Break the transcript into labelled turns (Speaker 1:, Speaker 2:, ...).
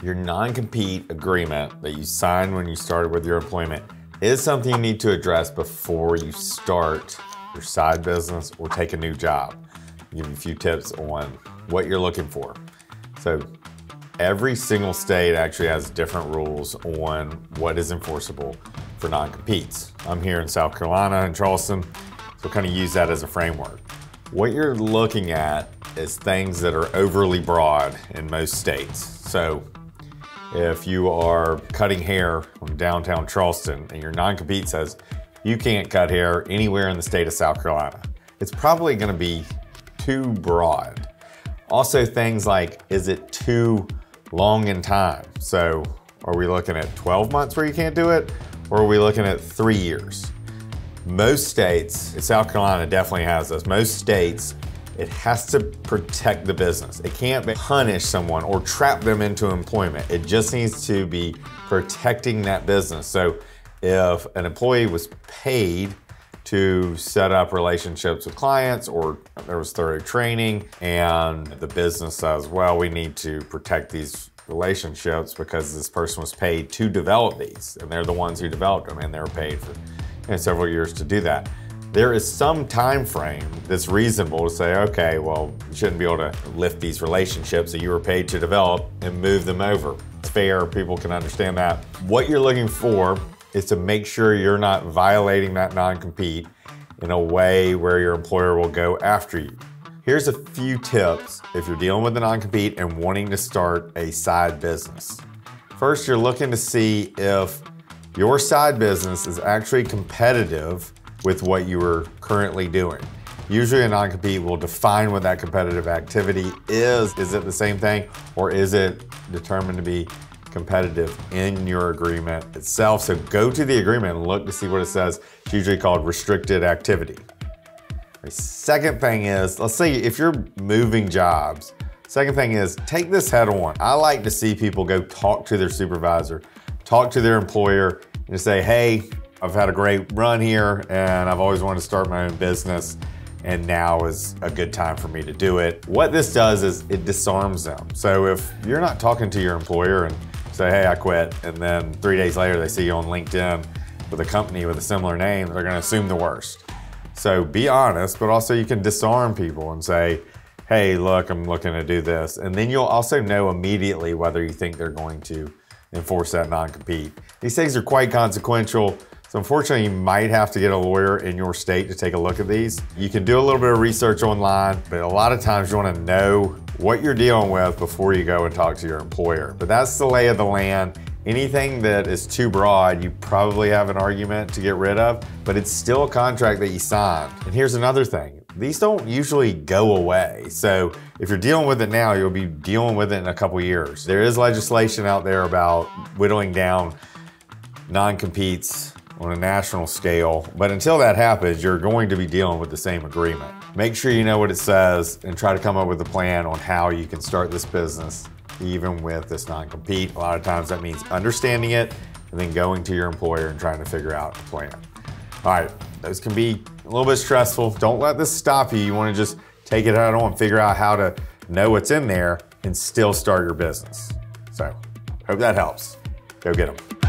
Speaker 1: Your non-compete agreement that you signed when you started with your employment is something you need to address before you start your side business or take a new job. I'll give you a few tips on what you're looking for. So every single state actually has different rules on what is enforceable for non-competes. I'm here in South Carolina in Charleston, so kind of use that as a framework. What you're looking at is things that are overly broad in most states. So if you are cutting hair from downtown Charleston and your non-compete says you can't cut hair anywhere in the state of South Carolina, it's probably going to be too broad. Also things like, is it too long in time? So are we looking at 12 months where you can't do it? Or are we looking at 3 years? Most states, South Carolina definitely has this, most states, it has to protect the business. It can't punish someone or trap them into employment. It just needs to be protecting that business. So if an employee was paid to set up relationships with clients, or there was thorough training, and the business says, well, we need to protect these relationships because this person was paid to develop these, and they're the ones who developed them, and they were paid for several years to do that. There is some time frame that's reasonable to say, okay, well, you shouldn't be able to lift these relationships that you were paid to develop and move them over. It's fair, people can understand that. What you're looking for is to make sure you're not violating that non-compete in a way where your employer will go after you. Here's a few tips if you're dealing with a non-compete and wanting to start a side business. First, you're looking to see if your side business is actually competitive with what you are currently doing. Usually a non-compete will define what that competitive activity is. Is it the same thing, or is it determined to be competitive in your agreement itself? So go to the agreement and look to see what it says. It's usually called restricted activity. The second thing is, let's say if you're moving jobs, second thing is take this head on. I like to see people go talk to their supervisor, talk to their employer, and say, hey, I've had a great run here and I've always wanted to start my own business, and now is a good time for me to do it. What this does is it disarms them. So if you're not talking to your employer and say, hey, I quit, and then 3 days later they see you on LinkedIn with a company with a similar name, they're gonna assume the worst. So be honest, but also you can disarm people and say, hey, look, I'm looking to do this. And then you'll also know immediately whether you think they're going to enforce that non-compete. These things are quite consequential. So unfortunately, you might have to get a lawyer in your state to take a look at these. You can do a little bit of research online, but a lot of times you want to know what you're dealing with before you go and talk to your employer. But that's the lay of the land. Anything that is too broad, you probably have an argument to get rid of, but it's still a contract that you signed. And here's another thing. These don't usually go away. So if you're dealing with it now, you'll be dealing with it in a couple years. There is legislation out there about whittling down non-competes on a national scale, but until that happens, you're going to be dealing with the same agreement. Make sure you know what it says and try to come up with a plan on how you can start this business even with this non-compete. A lot of times that means understanding it and then going to your employer and trying to figure out a plan. All right, those can be a little bit stressful. Don't let this stop you. You want to just take it head on, figure out how to know what's in there and still start your business. So, hope that helps. Go get them.